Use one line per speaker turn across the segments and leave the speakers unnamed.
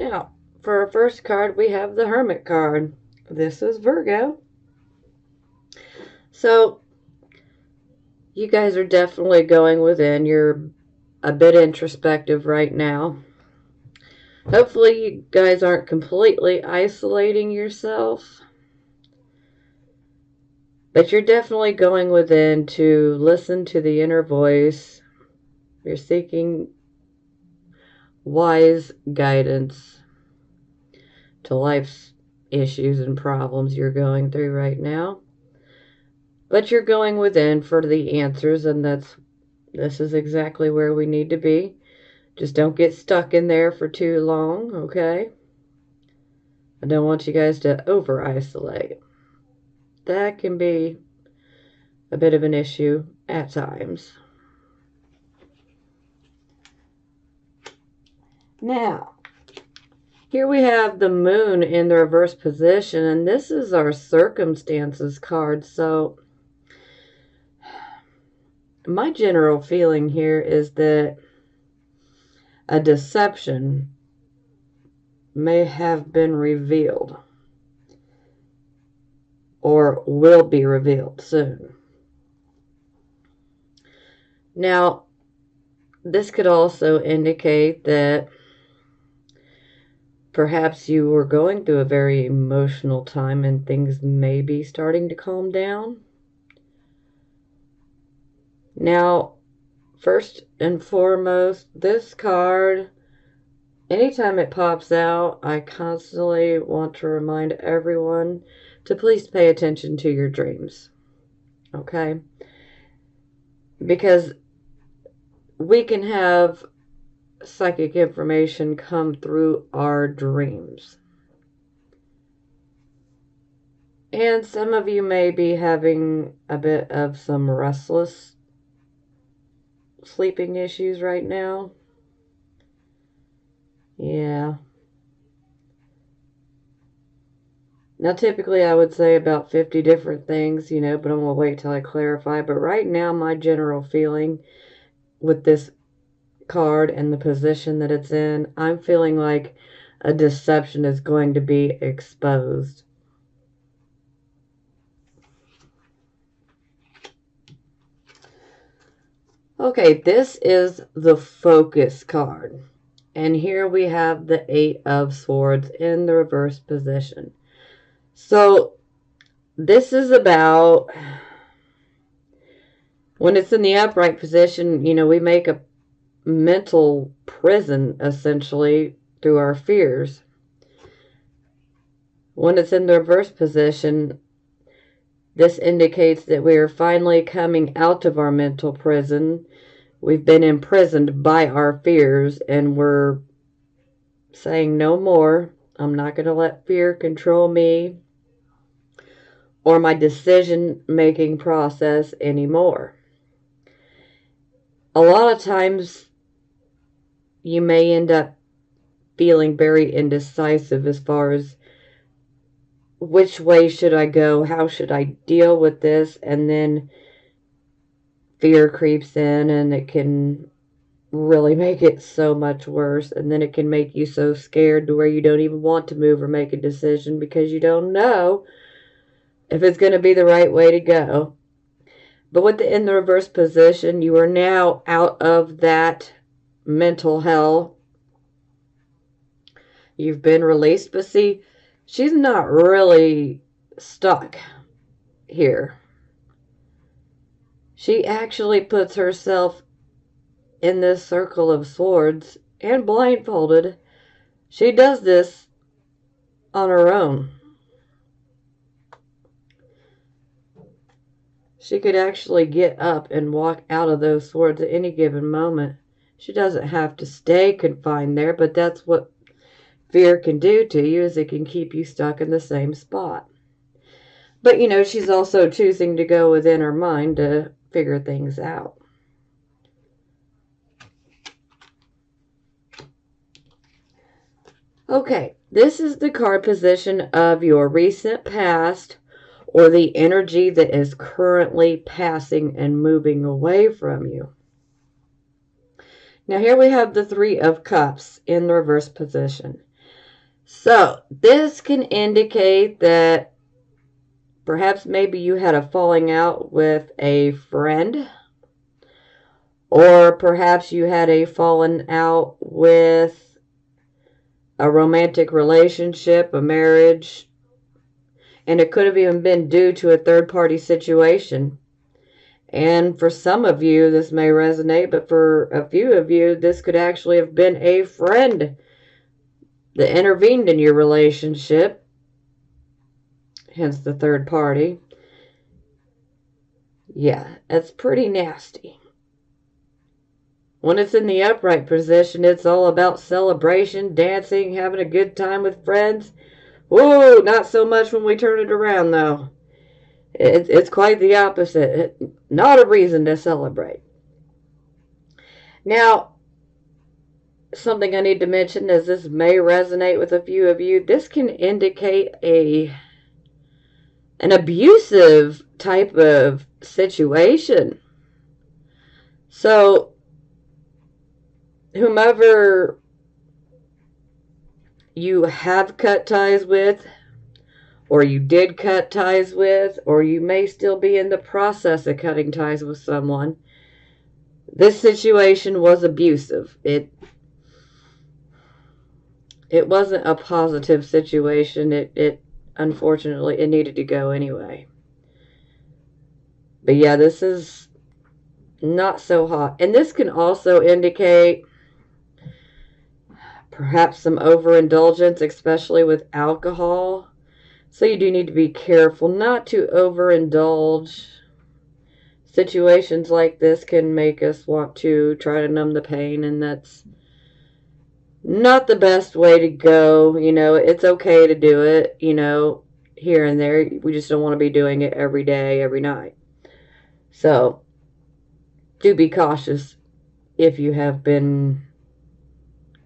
Now, for our first card, we have the Hermit card. This is Virgo. So, you guys are definitely going within. You're a bit introspective right now. Hopefully, you guys aren't completely isolating yourself. But you're definitely going within to listen to the inner voice. You're seeking wise guidance to life's issues and problems you're going through right now. But you're going within for the answers, and this is exactly where we need to be. Just don't get stuck in there for too long, okay? I don't want you guys to over-isolate. That can be a bit of an issue at times. Now, here we have the moon in the reverse position, and this is our circumstances card. So, my general feeling here is that a deception may have been revealed or will be revealed soon. Now, this could also indicate that perhaps you were going through a very emotional time and things may be starting to calm down. Now, first and foremost, this card, anytime it pops out, I constantly want to remind everyone to please pay attention to your dreams. Okay? Because we can have psychic information come through our dreams. And some of you may be having a bit of some restless sleeping issues right now. Yeah. Now, typically I would say about 50 different things, but I'm going to wait till I clarify. But right now, my general feeling with this card and the position that it's in, I'm feeling like a deception is going to be exposed. Okay, this is the Focus card. And here we have the Eight of Swords in the reverse position. So, this is about, when it's in the upright position, we make a mental prison, essentially, through our fears. When it's in the reverse position, this indicates that we are finally coming out of our mental prison. We've been imprisoned by our fears, and we're saying no more. I'm not going to let fear control me or my decision-making process anymore. A lot of times, you may end up feeling very indecisive as far as which way should I go, how should I deal with this, and then fear creeps in and it can really make it so much worse, and then it can make you so scared to where you don't even want to move or make a decision because you don't know if it's going to be the right way to go. But with in the reverse position, you are now out of that mental hell. You've been released, but see, she's not really stuck here. She actually puts herself in this circle of swords and blindfolded. She does this on her own. She could actually get up and walk out of those swords at any given moment. She doesn't have to stay confined there, but that's what fear can do to you, is it can keep you stuck in the same spot. But, she's also choosing to go within her mind to figure things out. Okay, this is the card position of your recent past or the energy that is currently passing and moving away from you. Now here we have the Three of Cups in the reverse position. So, this can indicate that perhaps maybe you had a falling out with a friend, or perhaps you had a falling out with a romantic relationship, a marriage, and it could have even been due to a third party situation. And for some of you, this may resonate, but for a few of you, this could actually have been a friend that intervened in your relationship, hence the third party. Yeah, it's pretty nasty. When it's in the upright position, it's all about celebration, dancing, having a good time with friends. Whoa, not so much when we turn it around, though. It's quite the opposite. Not a reason to celebrate. Now, something I need to mention, as this may resonate with a few of you, this can indicate an abusive type of situation. So, whomever you have cut ties with, or you did cut ties with, or you may still be in the process of cutting ties with someone, this situation was abusive. It wasn't a positive situation. It unfortunately, it needed to go anyway. But yeah, this is not so hot. And this can also indicate perhaps some overindulgence, especially with alcohol. So you do need to be careful not to overindulge. Situations like this can make us want to try to numb the pain, and that's not the best way to go. It's okay to do it, here and there. We just don't want to be doing it every day, every night. So, do be cautious if you have been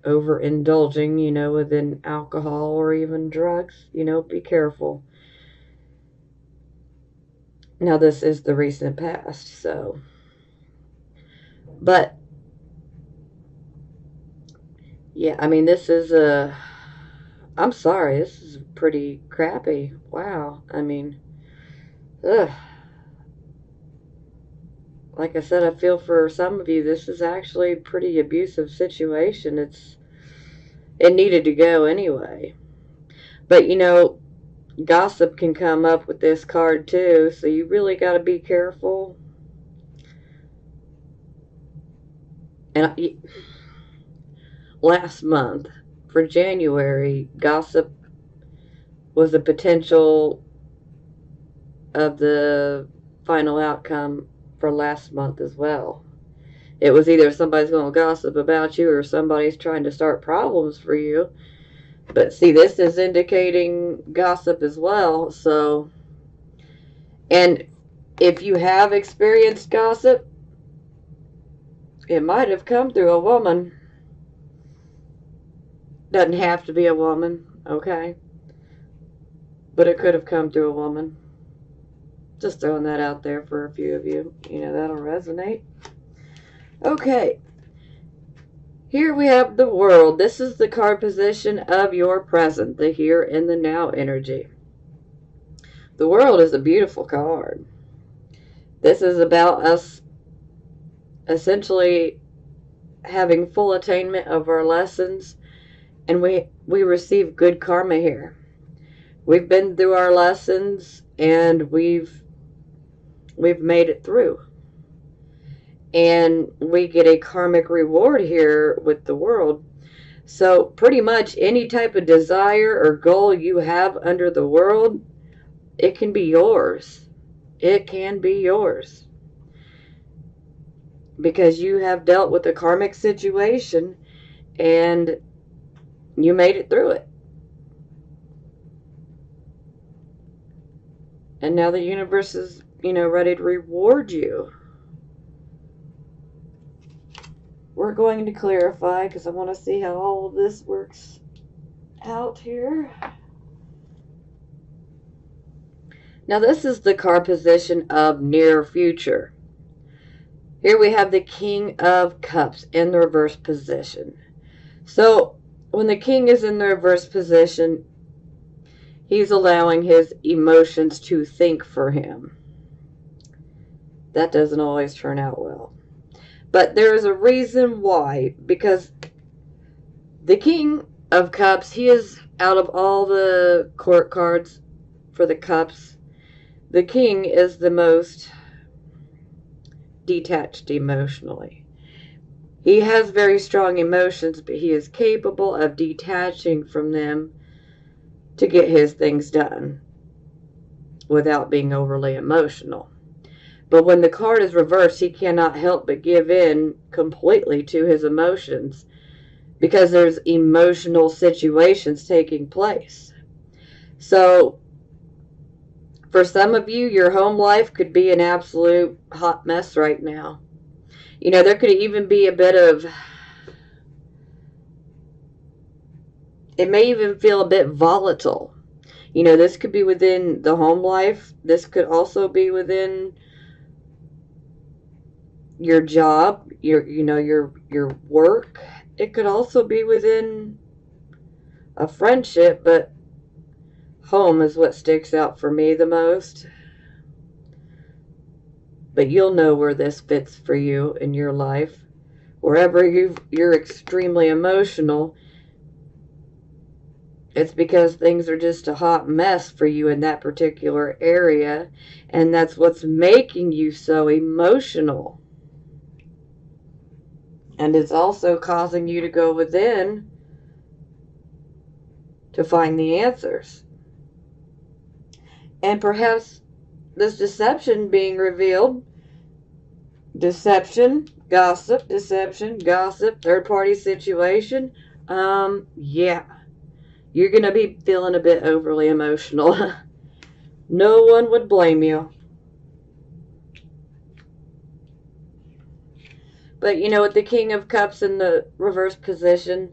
overindulging, within alcohol or even drugs. Be careful. Now, this is the recent past, so. But, yeah, I mean, this is I'm sorry, this is pretty crappy. Wow. I mean, ugh. Like I said, I feel for some of you, this is actually a pretty abusive situation. It needed to go anyway. But gossip can come up with this card too, so you really got to be careful. And last month, for January, gossip was a potential of the final outcome for last month as well. It was either somebody's going to gossip about you or somebody's trying to start problems for you. But see, this is indicating gossip as well. So, and if you have experienced gossip, it might have come through a woman. Doesn't have to be a woman, okay? But it could have come through a woman. Just throwing that out there for a few of you. That'll resonate. Okay. Here we have the World. This is the card position of your present, the here and the now energy. The World is a beautiful card. This is about us essentially having full attainment of our lessons, and we receive good karma here. We've been through our lessons, and we've made it through. And we get a karmic reward here with the World. So pretty much any type of desire or goal you have under the World, it can be yours. It can be yours. Because you have dealt with a karmic situation and you made it through it. And now the universe is, ready to reward you. We're going to clarify because I want to see how all of this works out here. Now this is the card position of near future. Here we have the King of Cups in the reverse position. So when the king is in the reverse position, he's allowing his emotions to think for him. That doesn't always turn out well. But there is a reason why, because the King of Cups, he is, out of all the court cards for the cups, the king is the most detached emotionally. He has very strong emotions, but he is capable of detaching from them to get his things done without being overly emotional. But when the card is reversed, he cannot help but give in completely to his emotions because there's emotional situations taking place. So for some of you, your home life could be an absolute hot mess right now. You know, there could even be a bit of, it may even feel a bit volatile. You know, this could be within the home life. This could also be within your job, your work. It could also be within a friendship, but home is what sticks out for me the most. But you'll know where this fits for you in your life. Wherever you're extremely emotional, it's because things are just a hot mess for you in that particular area, and that's what's making you so emotional. And it's also causing you to go within to find the answers. And perhaps this deception being revealed, deception, gossip, third party situation, yeah, you're going to be feeling a bit overly emotional. No one would blame you. But you know, with the King of Cups in the reverse position,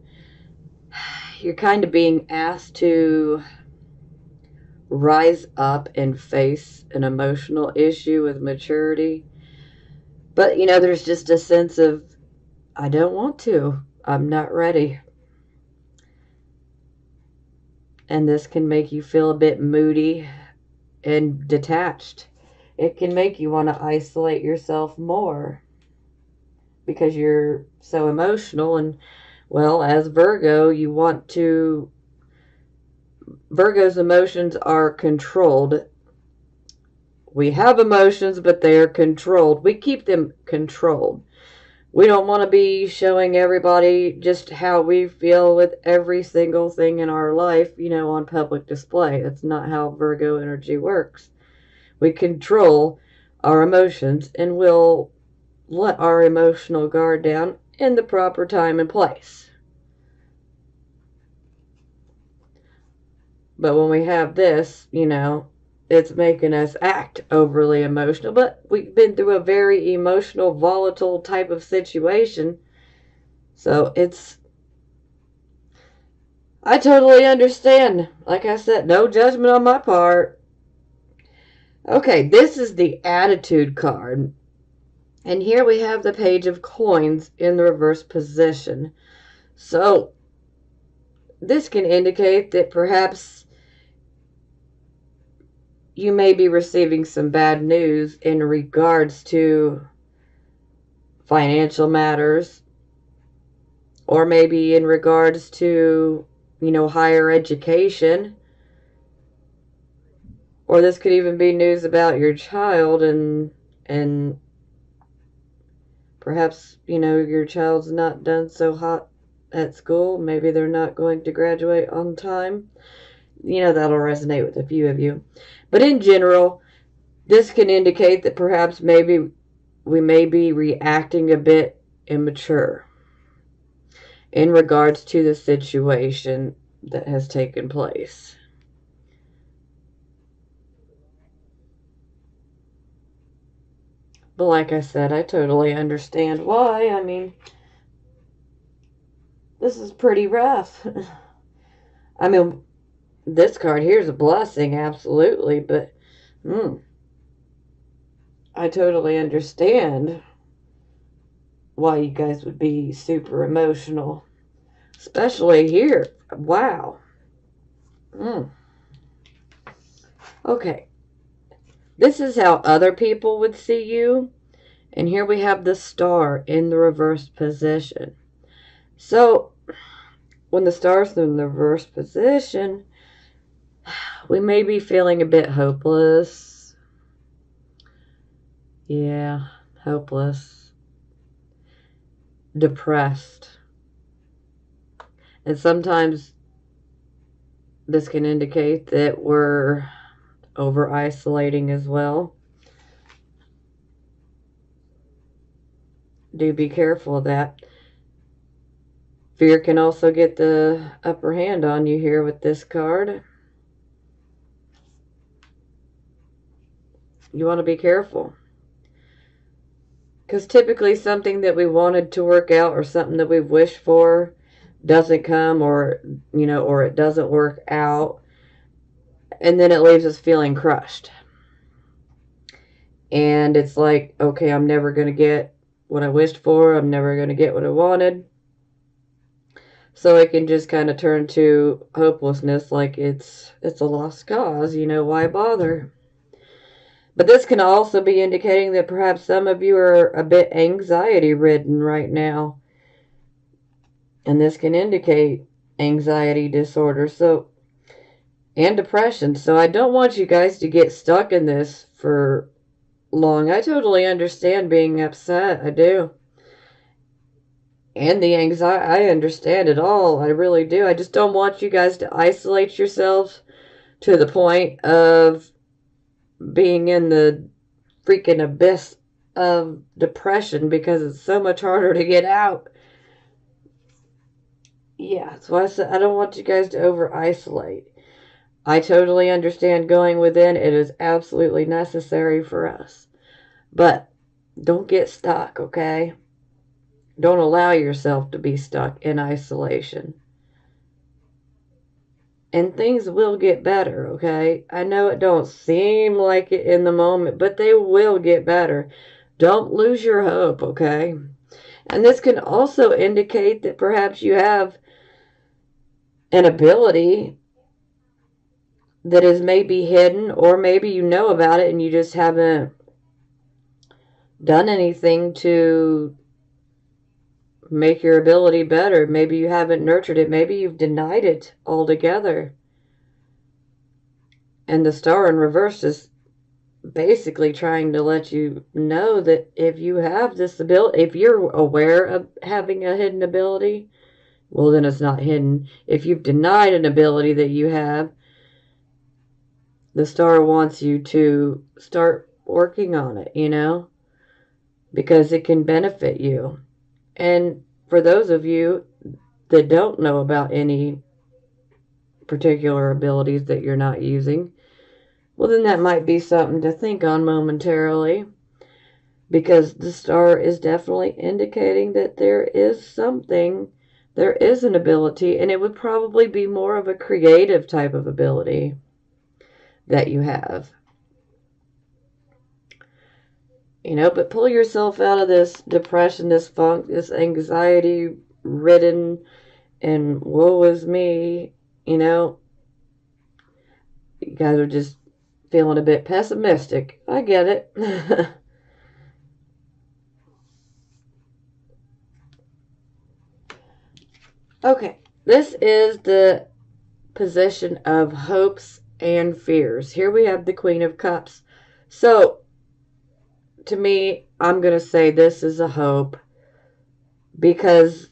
you're kind of being asked to rise up and face an emotional issue with maturity. But you know, there's just a sense of, I don't want to. I'm not ready. And this can make you feel a bit moody and detached. It can make you want to isolate yourself more because you're so emotional. And well, as Virgo, Virgo's emotions are controlled. We have emotions, but they are controlled. We keep them controlled. We don't want to be showing everybody just how we feel with every single thing in our life, on public display. That's not how Virgo energy works. We control our emotions and we'll let our emotional guard down in the proper time and place. But when we have this, it's making us act overly emotional. But we've been through a very emotional, volatile type of situation. So I totally understand. Like I said, no judgment on my part. Okay, this is the attitude card. And here we have the Page of Coins in the reverse position. So this can indicate that perhaps you may be receiving some bad news in regards to financial matters, or maybe in regards to, higher education. Or this could even be news about your child and perhaps, your child's not done so hot at school. Maybe they're not going to graduate on time. That'll resonate with a few of you. But in general, this can indicate that perhaps maybe we may be reacting a bit immature in regards to the situation that has taken place. But like I said, I totally understand why. I mean, this is pretty rough. I mean, this card here is a blessing, absolutely, but I totally understand why you guys would be super emotional. Especially here. Wow. Okay. This is how other people would see you. And here we have the star in the reversed position. So, when the star's in the reversed position, we may be feeling a bit hopeless. Yeah, hopeless. Depressed. And sometimes this can indicate that we're over-isolating as well. Do be careful of that. Fear can also get the upper hand on you here with this card. You want to be careful. Because typically something that we wanted to work out or something that we've wished for doesn't come, or, or it doesn't work out. And then it leaves us feeling crushed. And it's like, okay, I'm never going to get what I wished for. I'm never going to get what I wanted. So it can just kind of turn to hopelessness, like it's a lost cause, why bother? But this can also be indicating that perhaps some of you are a bit anxiety-ridden right now. And this can indicate anxiety disorder, and depression. So I don't want you guys to get stuck in this for long. I totally understand being upset. I do. And the anxiety, I understand it all. I really do. I just don't want you guys to isolate yourselves to the point of being in the freaking abyss of depression, because it's so much harder to get out. Yeah, so I said I don't want you guys to over-isolate. I totally understand going within. It is absolutely necessary for us. But don't get stuck, okay? Don't allow yourself to be stuck in isolation. And things will get better, okay? I know it don't seem like it in the moment, but they will get better. Don't lose your hope, okay? And this can also indicate that perhaps you have an ability that is maybe hidden, or maybe you know about it and you just haven't done anything to make your ability better. Maybe you haven't nurtured it. Maybe you've denied it altogether. And the star in reverse is basically trying to let you know that if you have this ability, if you're aware of having a hidden ability, well, then it's not hidden. If you've denied an ability that you have, the star wants you to start working on it, because it can benefit you. And for those of you that don't know about any particular abilities that you're not using, well, then that might be something to think on momentarily, because the star is definitely indicating that there is an ability, and it would probably be more of a creative type of ability that you have. But pull yourself out of this depression, this funk, this anxiety-ridden, and woe is me, You guys are just feeling a bit pessimistic. I get it. Okay, this is the position of hopes and fears. Here we have the Queen of Cups. So, to me, I'm going to say this is a hope, because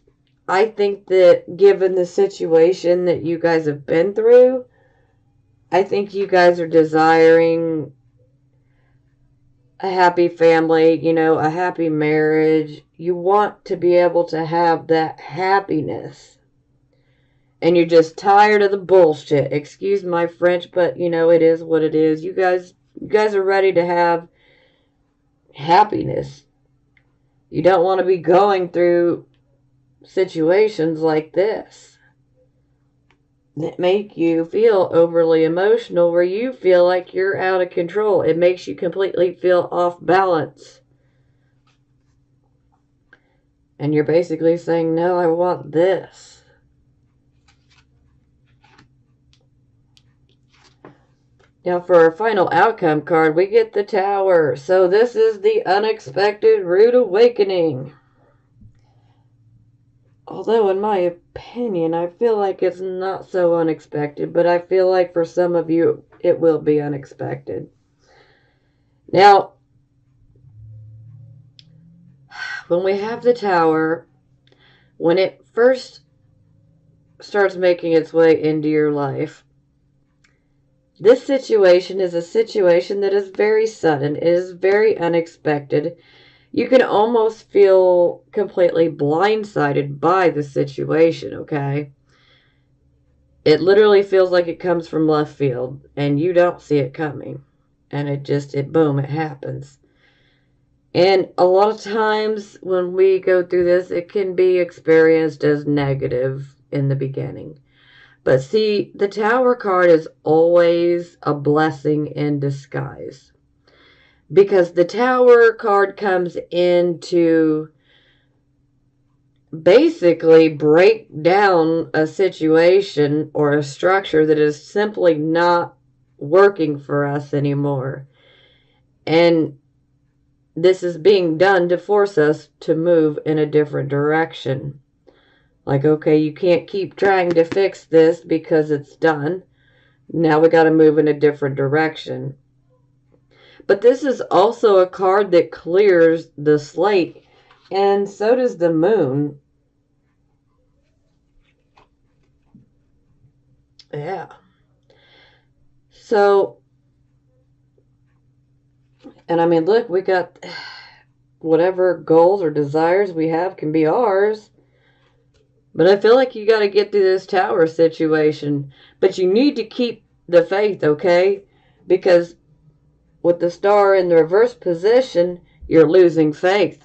I think that given the situation that you guys have been through, I think you guys are desiring a happy family, a happy marriage. You want to be able to have that happiness. And you're just tired of the bullshit. Excuse my French, but it is what it is. You guys are ready to have happiness. You don't want to be going through situations like this that make you feel overly emotional, where you feel like you're out of control. It makes you completely feel off balance. And you're basically saying, no, I want this. Now for our final outcome card, we get the Tower. So this is the unexpected rude awakening. Although, in my opinion, I feel like it's not so unexpected, but I feel like for some of you, it will be unexpected. Now, when we have the Tower, when it first starts making its way into your life, this situation is a situation that is very sudden. It is very unexpected. You can almost feel completely blindsided by the situation, okay? It literally feels like it comes from left field and you don't see it coming. And boom, it happens. And a lot of times when we go through this, it can be experienced as negative in the beginning. But see, the Tower card is always a blessing in disguise. Because the Tower card comes in to basically break down a situation or a structure that is simply not working for us anymore. And this is being done to force us to move in a different direction. Like, okay, you can't keep trying to fix this because it's done. Now we got to move in a different direction. But this is also a card that clears the slate, and so does the moon. Yeah. So, and I mean, look, we got whatever goals or desires we have can be ours. But I feel like you got to get through this Tower situation. But you need to keep the faith, okay? Because with the Star in the reverse position, you're losing faith.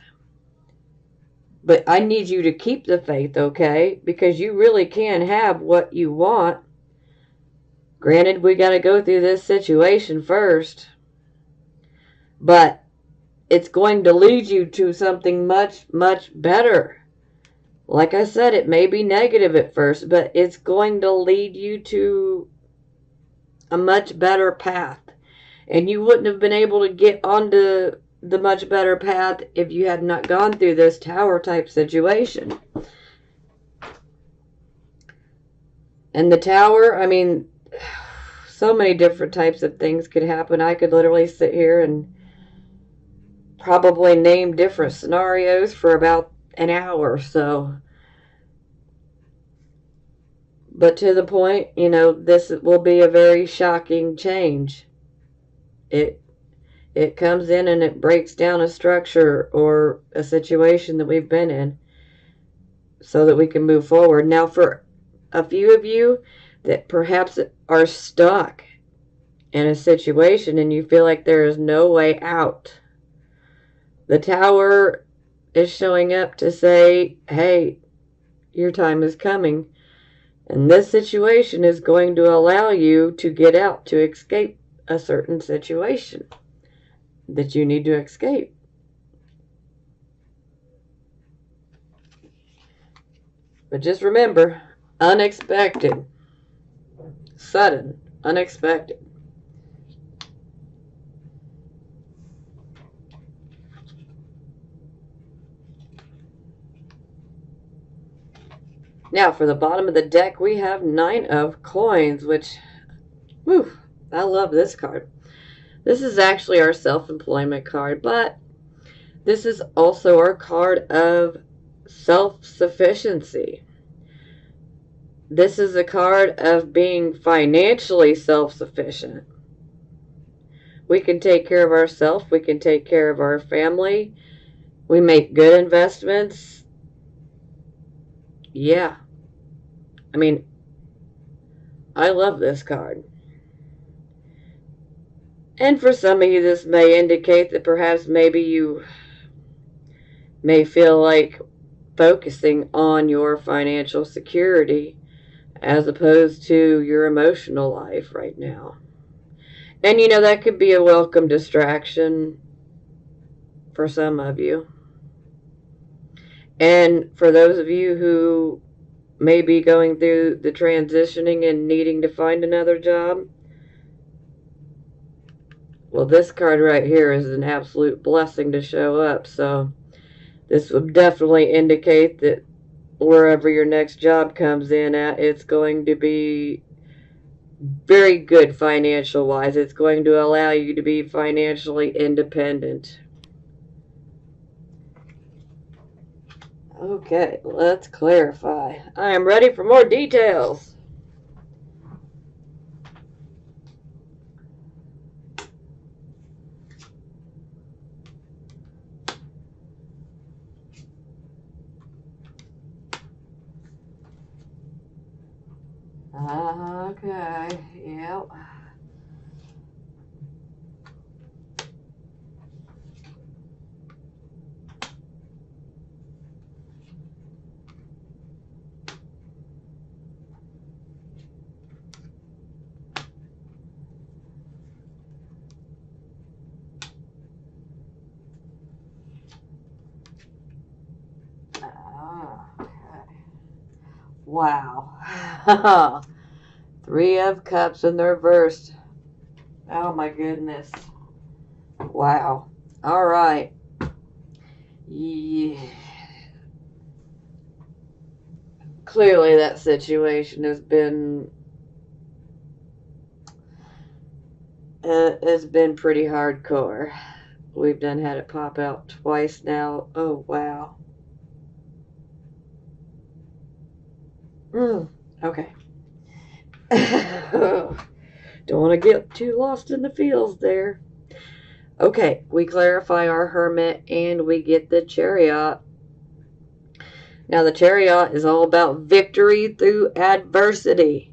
But I need you to keep the faith, okay? Because you really can have what you want. Granted, we got to go through this situation first. But it's going to lead you to something much, much better. Like I said, it may be negative at first, but it's going to lead you to a much better path. And you wouldn't have been able to get onto the much better path if you had not gone through this Tower type situation. And the Tower, I mean, so many different types of things could happen. I could literally sit here and probably name different scenarios for about an hour or so. But to the point, this will be a very shocking change. It comes in and it breaks down a structure or a situation that we've been in so that we can move forward. Now, for a few of you that perhaps are stuck in a situation and you feel like there is no way out, the Tower is showing up to say, hey, your time is coming. And this situation is going to allow you to get out, to escape a certain situation that you need to escape. But just remember, unexpected, sudden, unexpected. Now, for the bottom of the deck, we have 9 of Coins, which, whew, I love this card. This is actually our self-employment card, but this is also our card of self-sufficiency. This is a card of being financially self-sufficient. We can take care of ourselves. We can take care of our family. We make good investments. Yeah. I mean, I love this card. And for some of you, this may indicate that perhaps maybe you may feel like focusing on your financial security as opposed to your emotional life right now. And that could be a welcome distraction for some of you. And for those of you who may be going through the transitioning and needing to find another job, Well, this card right here is an absolute blessing to show up. So this would definitely indicate that wherever your next job comes in at, it's going to be very good financial wise. It's going to allow you to be financially independent. Okay, let's clarify. I am ready for more details. Okay, yep. Okay. Wow. Three of Cups in the reverse. Oh my goodness. Wow. All right. Yeah. Clearly that situation has been pretty hardcore. We've done had it pop out twice now. Oh wow. Okay. Don't want to get too lost in the fields there. Okay, we clarify our Hermit and we get the Chariot. Now the Chariot is all about victory through adversity.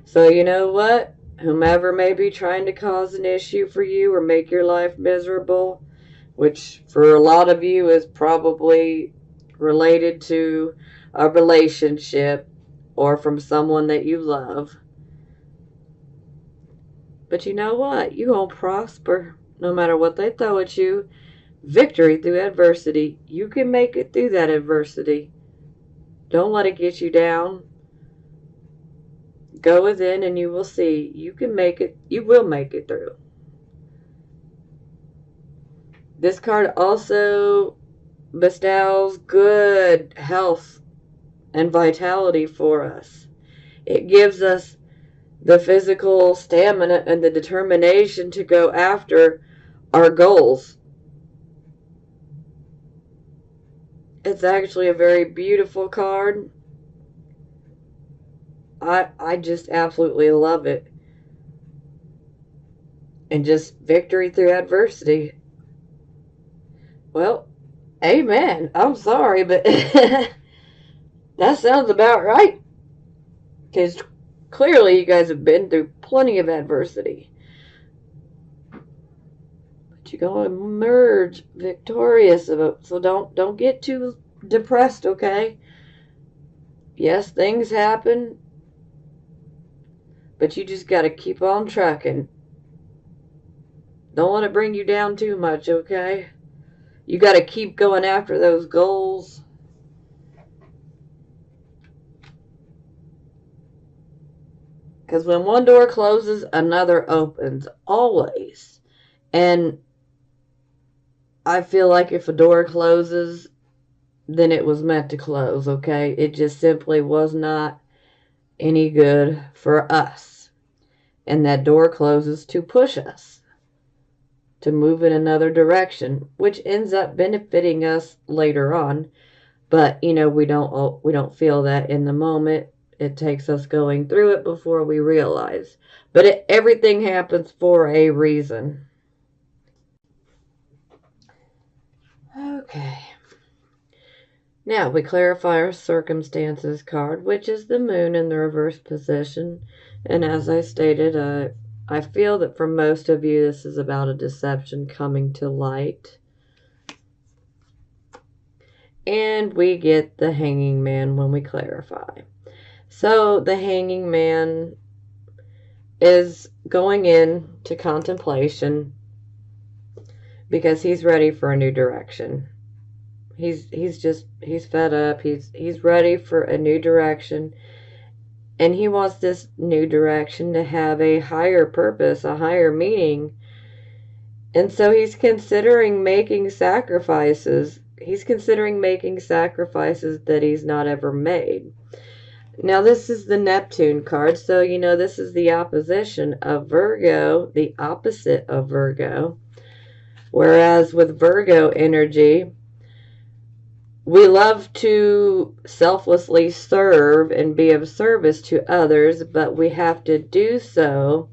So you know what? Whomever may be trying to cause an issue for you or make your life miserable, which for a lot of you is probably related to a relationship or from someone that you love. But you know what? You gonna prosper no matter what they throw at you. Victory through adversity. You can make it through that adversity. Don't let it get you down. Go within and you will see. You can make it. You will make it through. This card also bestows good health and vitality for us. It gives us the physical stamina and the determination to go after our goals. It's actually a very beautiful card. I just absolutely love it. And just victory through adversity. Well, amen. I'm sorry, but that sounds about right. Because clearly you guys have been through plenty of adversity. But you're going to emerge victorious. So don't get too depressed, okay? Yes, things happen. But you just got to keep on trucking. Don't let it bring you down too much, okay? You got to keep going after those goals. Because when one door closes, another opens. Always. And I feel like if a door closes, then it was meant to close, okay? It just simply was not any good for us. And that door closes to push us to move in another direction, which ends up benefiting us later on. But, you know, we don't feel that in the moment. It takes us going through it before we realize. But everything happens for a reason. Okay. Now we clarify our circumstances card, which is the moon in the reverse position. And as I stated, I feel that for most of you, this is about a deception coming to light. And we get the hanging man when we clarify. So the hanging man is going into contemplation because he's ready for a new direction. He's fed up. He's ready for a new direction. And he wants this new direction to have a higher purpose, a higher meaning. And so he's considering making sacrifices. He's considering making sacrifices that he's not ever made. Now, this is the Neptune card, so this is the opposition of Virgo, the opposite of Virgo. Whereas with Virgo energy, we love to selflessly serve and be of service to others, but we have to do so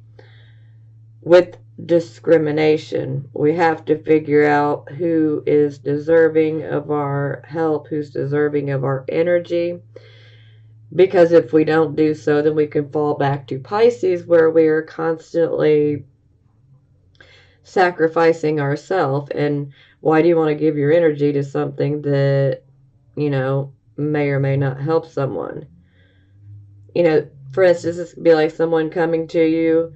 with discrimination. We have to figure out who is deserving of our help, who's deserving of our energy. Because if we don't do so, then we can fall back to Pisces, where we are constantly sacrificing ourselves. And why do you want to give your energy to something that, may or may not help someone? For instance, this could be like someone coming to you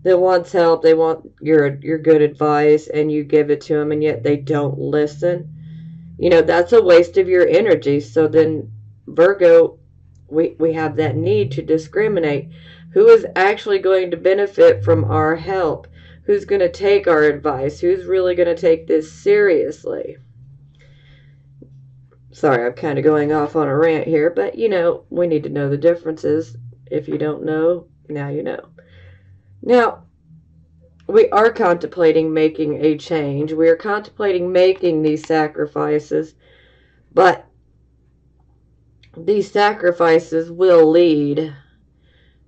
that wants help. They want your good advice, and you give it to them, and yet they don't listen. That's a waste of your energy. So then, Virgo, we have that need to discriminate. Who is actually going to benefit from our help? Who's going to take our advice? Who's really going to take this seriously? Sorry, I'm kind of going off on a rant here, but we need to know the differences. If you don't know, now you know. Now, we are contemplating making a change. We are contemplating making these sacrifices, but these sacrifices will lead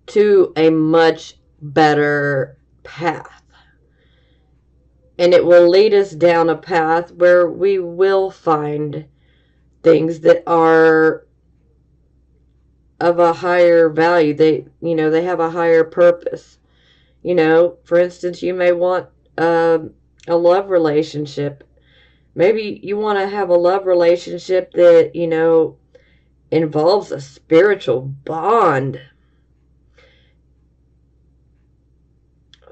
to a much better path. And it will lead us down a path where we will find things that are of a higher value. They have a higher purpose. For instance, you may want a love relationship. Maybe you want to have a love relationship that, involves a spiritual bond.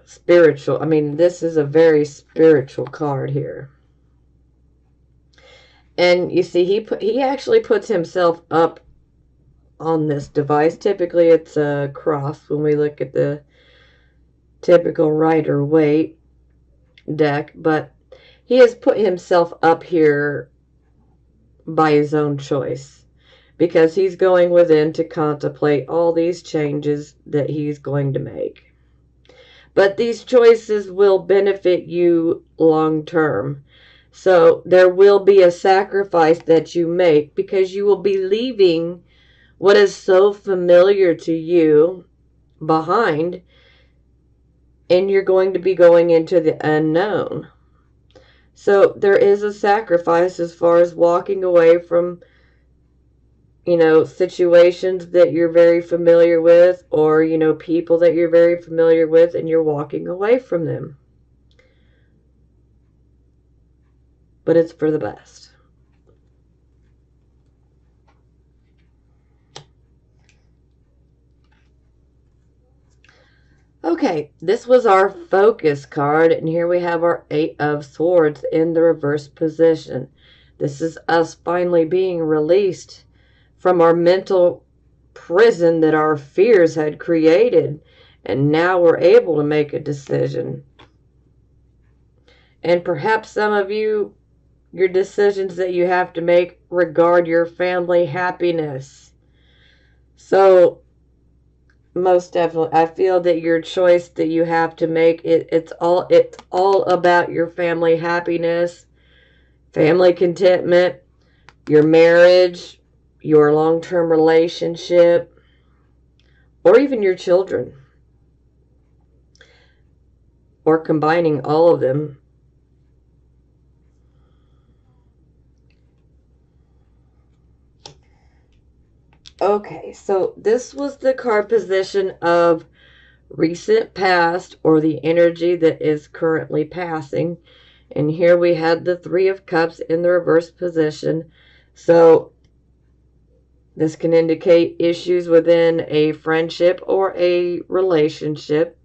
Spiritual. This is a very spiritual card here. And you see, he actually puts himself up on this device. Typically, it's a cross when we look at the typical Rider-Waite deck, but he has put himself up here by his own choice, because he's going within to contemplate all these changes that he's going to make. But these choices will benefit you long term. So there will be a sacrifice that you make, because you will be leaving what is so familiar to you behind, and you're going to be going into the unknown. So there is a sacrifice as far as walking away from, situations that you're very familiar with, or, people that you're very familiar with, and you're walking away from them. But it's for the best. Okay, this was our focus card, and here we have our Eight of Swords in the reverse position. This is us finally being released from our mental prison that our fears had created, and now we're able to make a decision. And perhaps some of you, your decisions that you have to make regard your family happiness. So most definitely, I feel that your choice that you have to make, it's all about your family happiness, family contentment, your marriage, your long-term relationship, or even your children, or combining all of them. Okay, so this was the card position of recent past, or the energy that is currently passing. And here we had the Three of Cups in the reverse position. So this can indicate issues within a friendship or a relationship.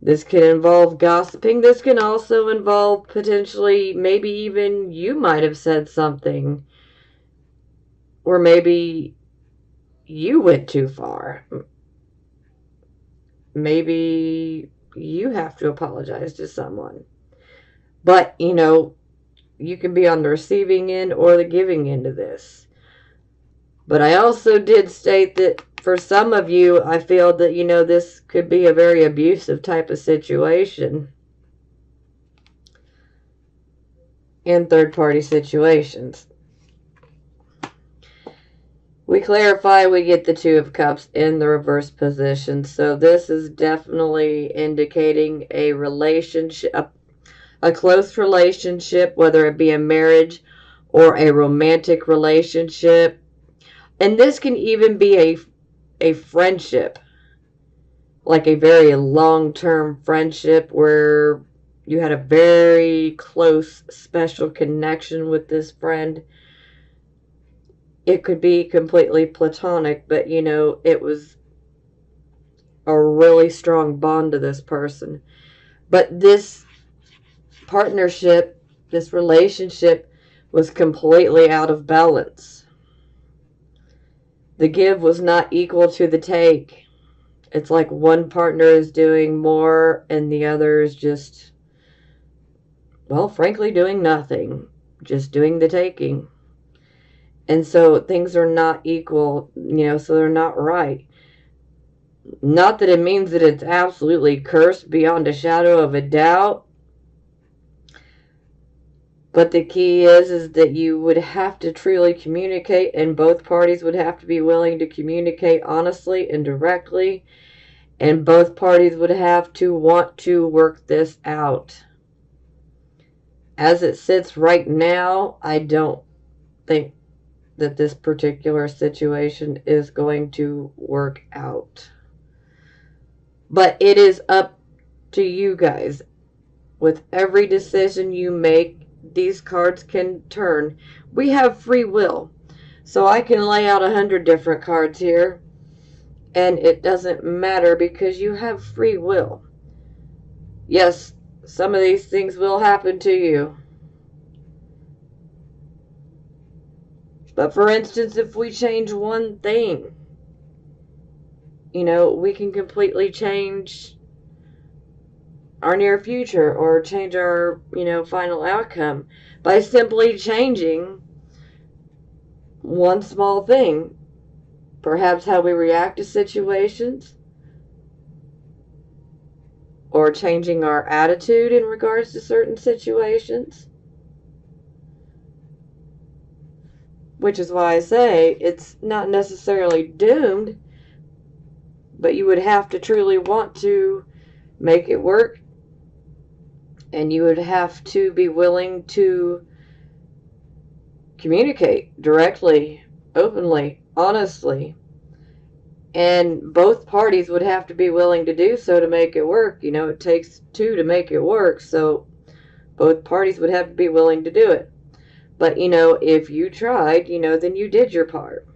This can involve gossiping. This can also involve potentially, maybe even you might have said something, or maybe you went too far. Maybe you have to apologize to someone. But, you can be on the receiving end or the giving end of this. But I also did state that for some of you, I feel that, this could be a very abusive type of situation in third-party situations. We clarify, we get the Two of Cups in the reverse position. So this is definitely indicating a relationship, a close relationship, whether it be a marriage or a romantic relationship. And this can even be a friendship, like a very long-term friendship where you had a very close, special connection with this friend. It could be completely platonic, but, it was a really strong bond to this person. But this partnership, this relationship, was completely out of balance. The give was not equal to the take. It's like one partner is doing more and the other is just, well, frankly, doing nothing. Just doing the taking. And so things are not equal, so they're not right. Not that it means that it's absolutely cursed beyond a shadow of a doubt. But the key is that you would have to truly communicate, and both parties would have to be willing to communicate honestly and directly. And both parties would have to want to work this out. As it sits right now, I don't think that this particular situation is going to work out. But it is up to you guys. With every decision you make, these cards can turn. We have free will. So I can lay out 100 different cards here. And it doesn't matter because you have free will. Yes, some of these things will happen to you. But for instance, if we change one thing, we can completely change our near future or change our, final outcome by simply changing one small thing. Perhaps how we react to situations, or changing our attitude in regards to certain situations. Which is why I say it's not necessarily doomed, but you would have to truly want to make it work, and you would have to be willing to communicate directly, openly, honestly. And both parties would have to be willing to do so to make it work. It takes two to make it work, so both parties would have to be willing to do it. But, if you tried, then you did your part.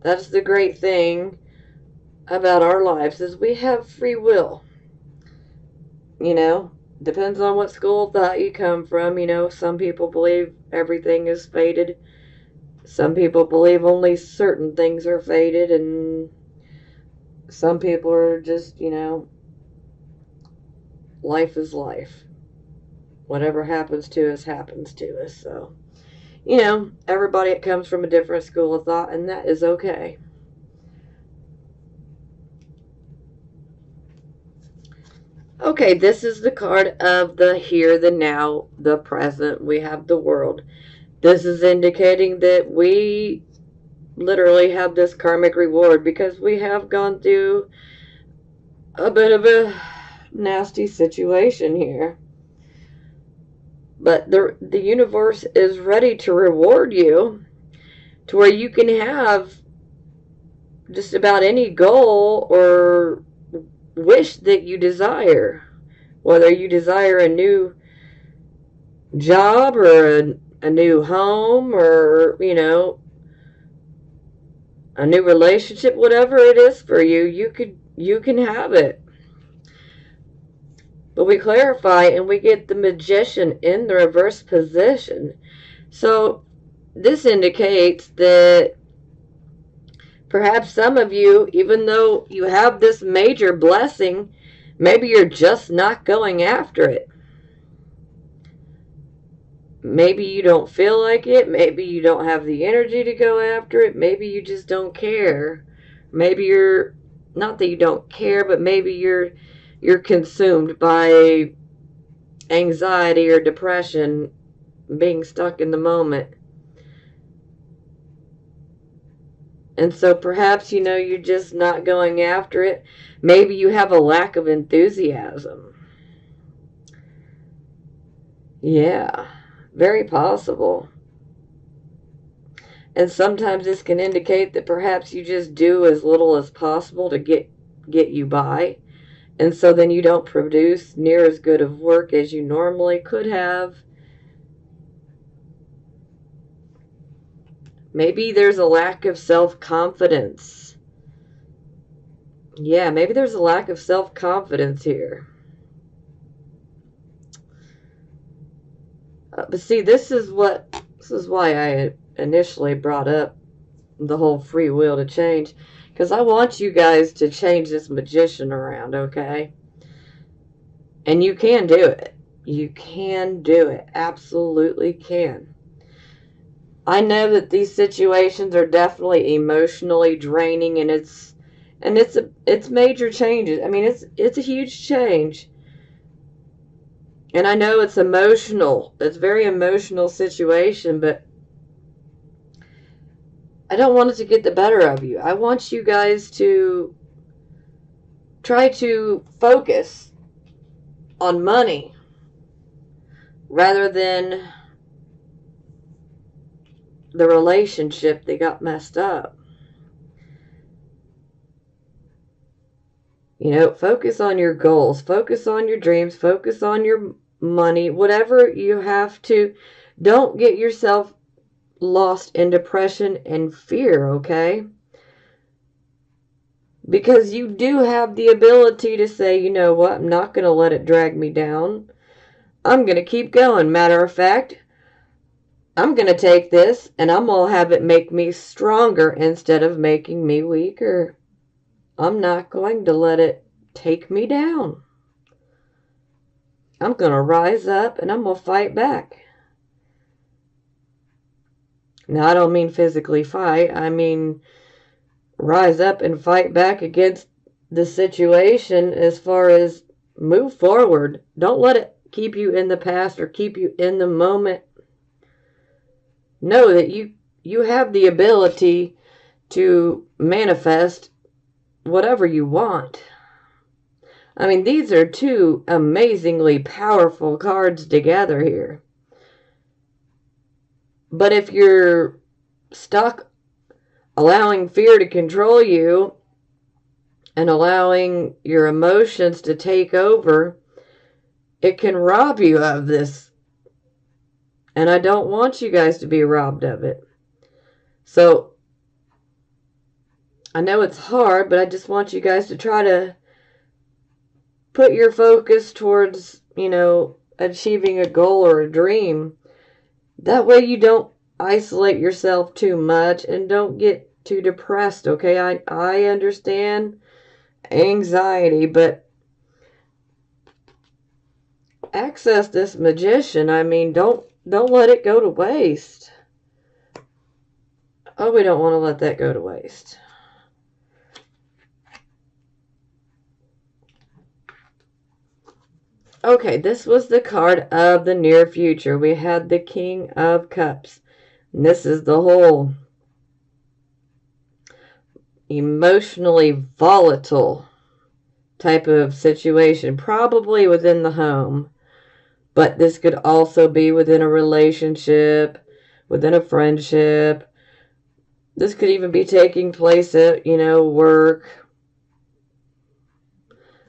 That's the great thing about our lives, is we have free will. Depends on what school of thought you come from. Some people believe everything is fated. Some people believe only certain things are fated, and some people are just, life is life. Whatever happens to us, happens to us. So, everybody comes from a different school of thought, and that is okay. Okay, this is the card of the here, the now, the present. We have the world. This is indicating that we literally have this karmic reward because we have gone through a bit of a nasty situation here. But the universe is ready to reward you to where you can have just about any goal or wish that you desire. Whether you desire a new job or a new home or, a new relationship, whatever it is for you, you can have it. But we clarify and we get the Magician in the reverse position. So this indicates that perhaps some of you, even though you have this major blessing, maybe you're just not going after it. Maybe you don't feel like it. Maybe you don't have the energy to go after it. Maybe you just don't care. Maybe you're, not that you don't care, but maybe you're consumed by anxiety or depression, being stuck in the moment. And so perhaps, you're just not going after it. Maybe you have a lack of enthusiasm. Yeah, very possible. And sometimes this can indicate that perhaps you just do as little as possible to get you by. And so then you don't produce near as good of work as you normally could have. Maybe there's a lack of self-confidence. Yeah, maybe there's a lack of self-confidence here. But see, this is why I initially brought up the whole free will to change, because I want you guys to change this magician around, okay? And you can do it. You can do it. Absolutely can. I know that these situations are definitely emotionally draining, and it's major changes. I mean, it's a huge change. And I know it's emotional. It's a very emotional situation, but I don't want it to get the better of you. I want you guys to try to focus on money rather than the relationship that got messed up. Focus on your goals, focus on your dreams, focus on your money, whatever you have to. Don't get yourself lost in depression and fear, okay? Because you do have the ability to say, you know what, I'm not going to let it drag me down. I'm going to keep going. Matter of fact, I'm going to take this and I'm going to have it make me stronger instead of making me weaker. I'm not going to let it take me down. I'm going to rise up and I'm going to fight back. Now, I don't mean physically fight. I mean rise up and fight back against the situation as far as move forward. Don't let it keep you in the past or keep you in the moment. Know that you have the ability to manifest whatever you want. I mean, these are two amazingly powerful cards together here. But if you're stuck allowing fear to control you and allowing your emotions to take over, it can rob you of this. And I don't want you guys to be robbed of it. So, I know it's hard, but I just want you guys to try to put your focus towards, achieving a goal or a dream. That way you don't isolate yourself too much and don't get too depressed, okay? I understand anxiety, but access this magician. I mean, don't let it go to waste. Oh, we don't want to let that go to waste. Okay, this was the card of the near future. We had the King of Cups. And this is the whole emotionally volatile type of situation, probably within the home. But this could also be within a relationship, within a friendship. This could even be taking place at, work.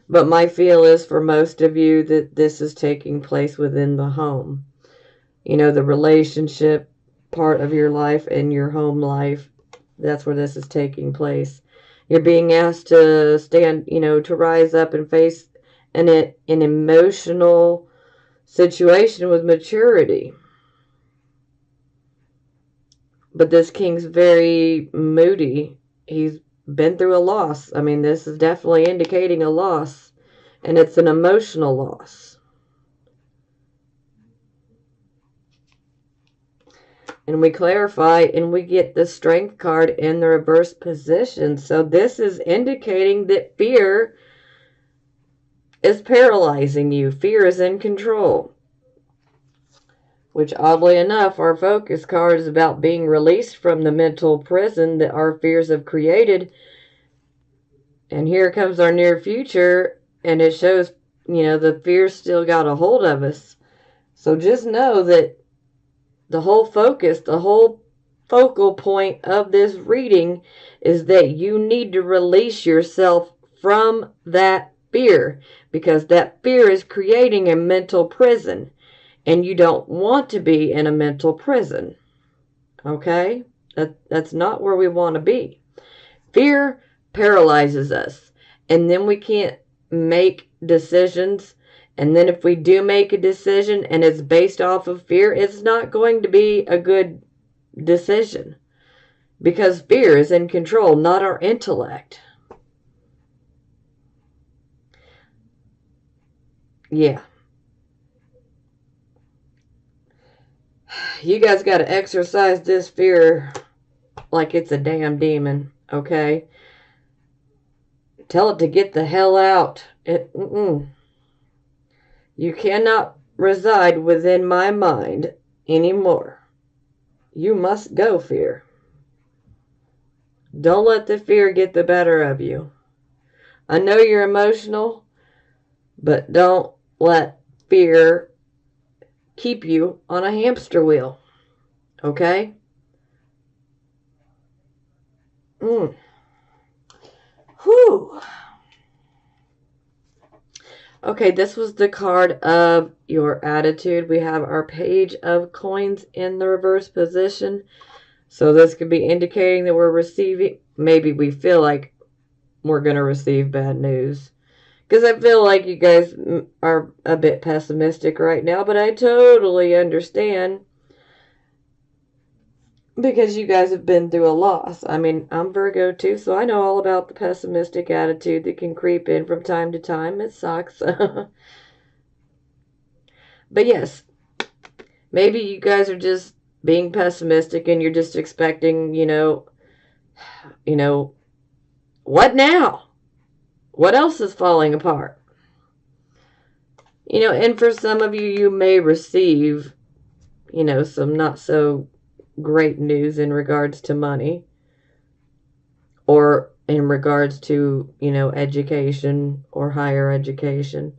But my feel is for most of you that this is taking place within the home. The relationship part of your life and your home life. That's where this is taking place. You're being asked to stand, to rise up and face an emotional situation with maturity. But this king's very moody. He's been through a loss. I mean, this is definitely indicating a loss. And it's an emotional loss. And we clarify and we get the Strength card in the reverse position. So this is indicating that fear is paralyzing you. Fear is in control. Which, oddly enough, our focus card is about being released from the mental prison that our fears have created. And here comes our near future, and it shows, the fear still got a hold of us. So just know that the whole focus, the whole focal point of this reading is that you need to release yourself from that fear, because that fear is creating a mental prison. And you don't want to be in a mental prison. Okay? That's not where we want to be. Fear paralyzes us. And then we can't make decisions. And then if we do make a decision and it's based off of fear, it's not going to be a good decision. Because fear is in control, not our intellect. Yeah. You guys got to exercise this fear like it's a damn demon, okay? Tell it to get the hell out. You cannot reside within my mind anymore. You must go, fear. Don't let the fear get the better of you. I know you're emotional, but don't let fear keep you on a hamster wheel. Okay? Whew. Okay, this was the card of your attitude. We have our page of coins in the reverse position. So this could be indicating that we're receiving, maybe we feel like we're going to receive bad news. Because I feel like you guys are a bit pessimistic right now, but I totally understand. Because you guys have been through a loss. I mean, I'm Virgo too, so I know all about the pessimistic attitude that can creep in from time to time. It sucks. But yes, maybe you guys are just being pessimistic and you're just expecting, what now? What else is falling apart? And for some of you, you may receive, some not so great news in regards to money or in regards to, education or higher education.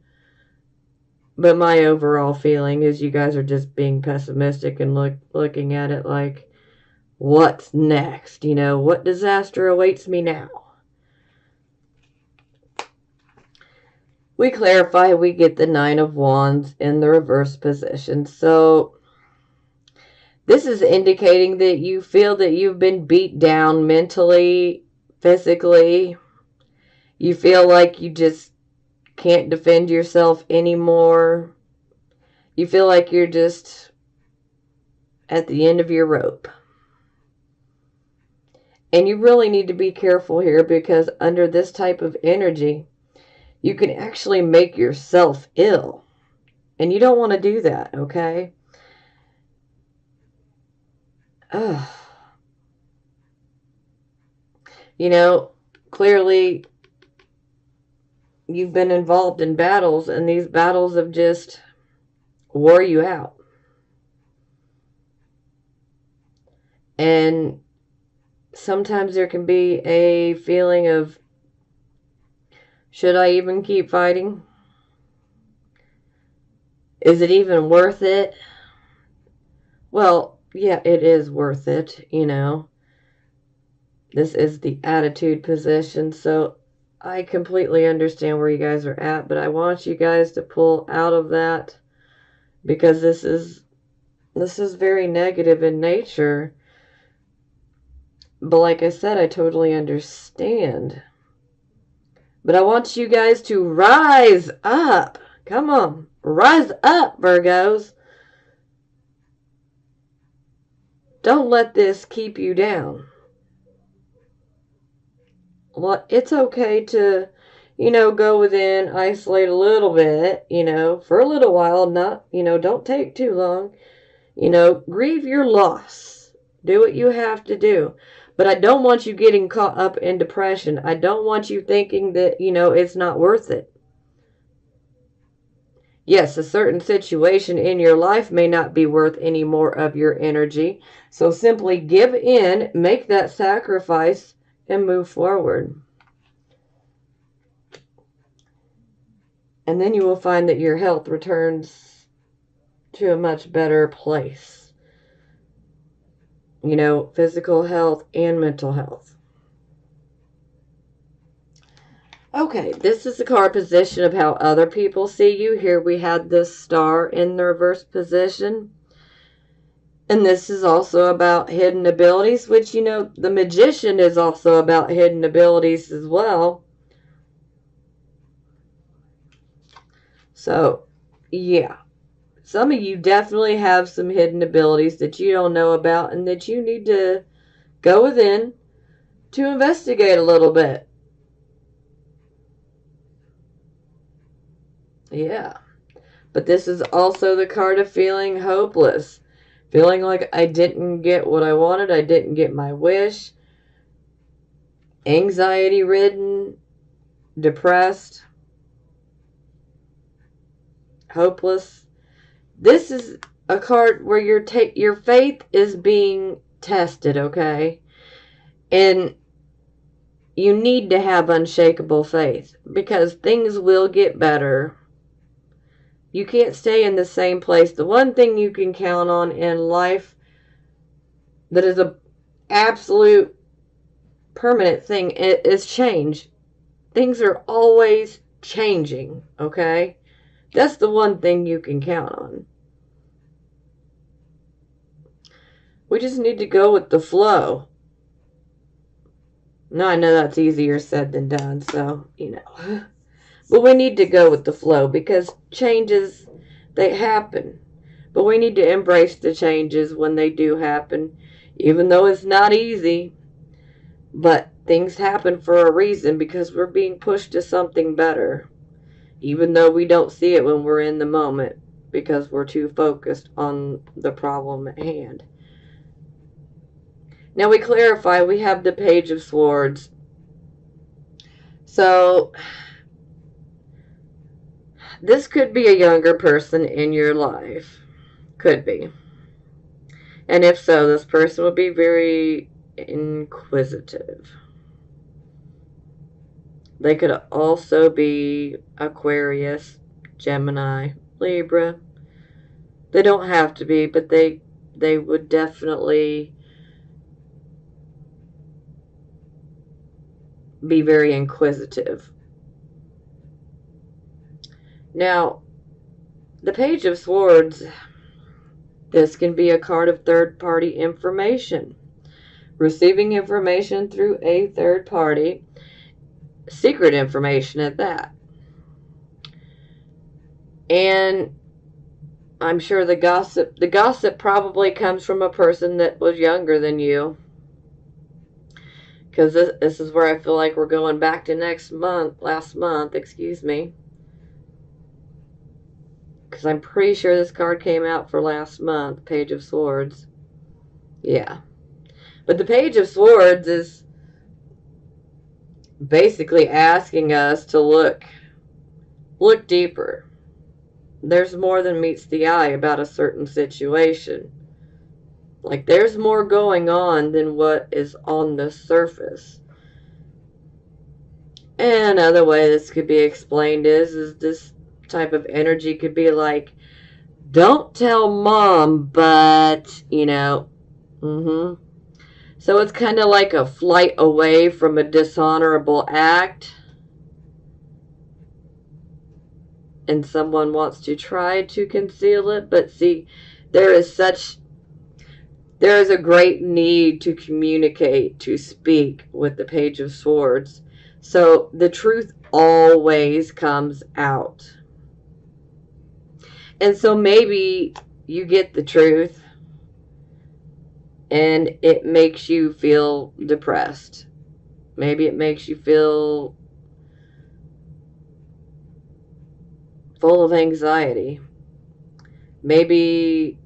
But my overall feeling is you guys are just being pessimistic and looking at it like, what's next? What disaster awaits me now? We clarify, we get the Nine of Wands in the reverse position. So this is indicating that you feel that you've been beat down mentally, physically. You feel like you just can't defend yourself anymore. You feel like you're just at the end of your rope. And you really need to be careful here, because under this type of energy, you can actually make yourself ill. And you don't want to do that, okay? Clearly you've been involved in battles, and these battles have just wore you out. And sometimes there can be a feeling of, should I even keep fighting? Is it even worth it? Well, yeah, it is worth it, This is the attitude position, so I completely understand where you guys are at, but I want you guys to pull out of that, because this is very negative in nature. But like I said, I totally understand. But I want you guys to rise up. Come on, rise up, Virgos. don't let this keep you down. Well, it's okay to, go within, isolate a little bit, for a little while, not, don't take too long. Grieve your loss. Do what you have to do. But I don't want you getting caught up in depression. I don't want you thinking that, it's not worth it. Yes, a certain situation in your life may not be worth any more of your energy. So simply give in, make that sacrifice, and move forward. And then you will find that your health returns to a much better place. Physical health and mental health. Okay, this is the card position of how other people see you. Here we had this star in the reverse position. And this is also about hidden abilities, which, the magician is also about hidden abilities as well. So, yeah. Some of you definitely have some hidden abilities that you don't know about and that you need to go within to investigate a little bit. Yeah. But this is also the card of feeling hopeless. Feeling like I didn't get what I wanted. I didn't get my wish. Anxiety-ridden. Depressed. Hopeless. This is a card where your faith is being tested, okay? And you need to have unshakable faith because things will get better. You can't stay in the same place. The one thing you can count on in life that is an absolute permanent thing is change. Things are always changing, okay? That's the one thing you can count on. We just need to go with the flow. Now, I know that's easier said than done, so, But we need to go with the flow because changes, they happen. But we need to embrace the changes when they do happen, even though it's not easy. But things happen for a reason because we're being pushed to something better, even though we don't see it when we're in the moment because we're too focused on the problem at hand. Now we clarify, we have the Page of Swords. So this could be a younger person in your life. Could be. And if so, this person would be very inquisitive. They could also be Aquarius, Gemini, Libra. They don't have to be, but they would definitely be very inquisitive. Now, the Page of Swords, this can be a card of third-party information. Receiving information through a third party, secret information at that. And I'm sure the gossip probably comes from a person that was younger than you. Because this is where I feel like we're going back to last month, excuse me. Because I'm pretty sure this card came out for last month, Page of Swords. Yeah. But the Page of Swords is basically asking us to look deeper. There's more than meets the eye about a certain situation. Like, there's more going on than what is on the surface. And another way this could be explained is this type of energy could be like, don't tell mom, but, So it's kind of like a flight away from a dishonorable act. And someone wants to try to conceal it. But see, there is a great need to communicate, to speak with the Page of Swords. So the truth always comes out. And so maybe you get the truth and it makes you feel depressed. Maybe it makes you feel full of anxiety. Maybe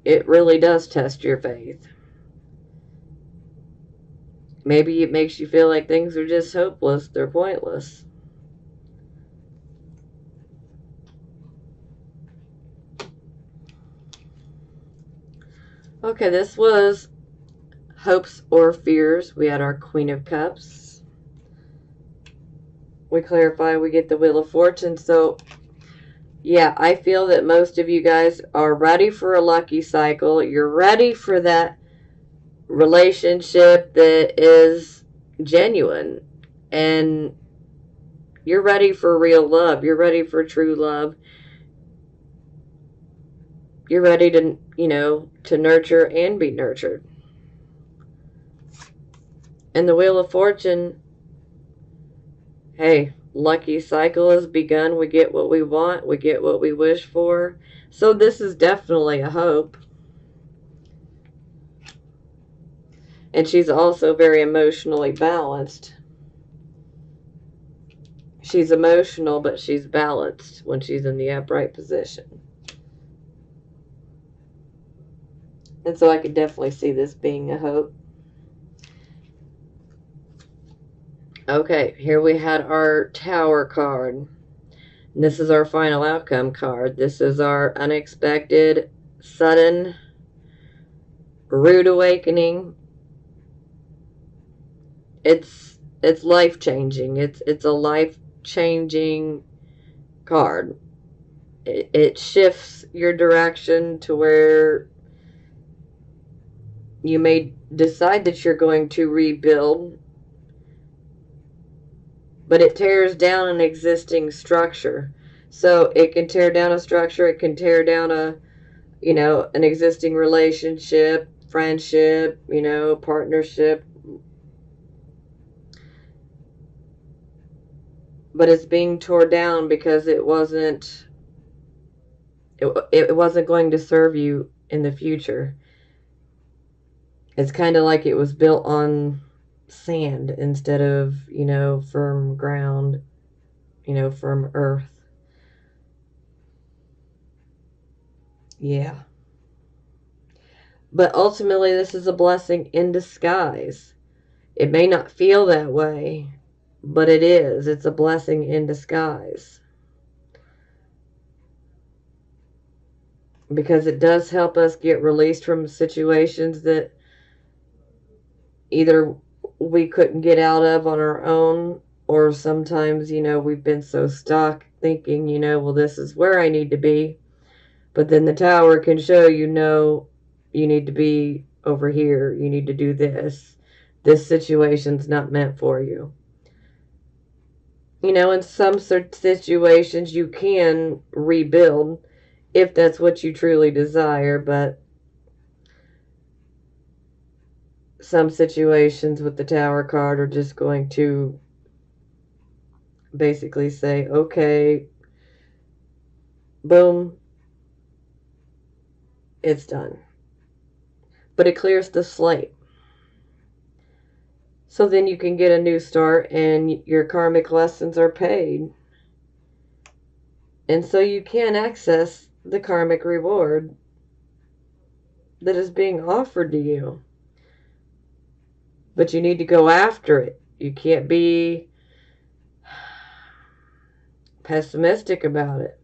it really does test your faith. Maybe it makes you feel like things are just hopeless, they're pointless. Okay, this was hopes or fears. We had our Queen of Cups. We clarify, we get the Wheel of Fortune. So, yeah, I feel that most of you guys are ready for a lucky cycle. You're ready for that relationship that is genuine. And you're ready for real love. You're ready for true love. You're ready to, to nurture and be nurtured. And the Wheel of Fortune, hey, lucky cycle has begun. We get what we want. We get what we wish for. So this is definitely a hope. And she's also very emotionally balanced. She's emotional, but she's balanced when she's in the upright position. And so I could definitely see this being a hope. Okay, here we had our Tower card. And this is our final outcome card. This is our unexpected, sudden, rude awakening. It's life-changing. It's a life-changing card. It shifts your direction to where you may decide that you're going to rebuild, but it tears down an existing structure. So it can tear down a structure, it can tear down an existing relationship, friendship, partnership. But it's being torn down because it wasn't going to serve you in the future. It's kind of like it was built on sand instead of, firm ground, firm earth. Yeah. But ultimately, this is a blessing in disguise. It may not feel that way, but it is. It's a blessing in disguise. Because it does help us get released from situations that either we couldn't get out of on our own, or sometimes, we've been so stuck thinking, well, this is where I need to be. But then the Tower can show you need to be over here. You need to do this. This situation's not meant for you. In some situations you can rebuild if that's what you truly desire, but some situations with the Tower card are just going to basically say, okay, boom, it's done. But it clears the slate. So then you can get a new start and your karmic lessons are paid. And so you can access the karmic reward that is being offered to you. But you need to go after it. You can't be pessimistic about it.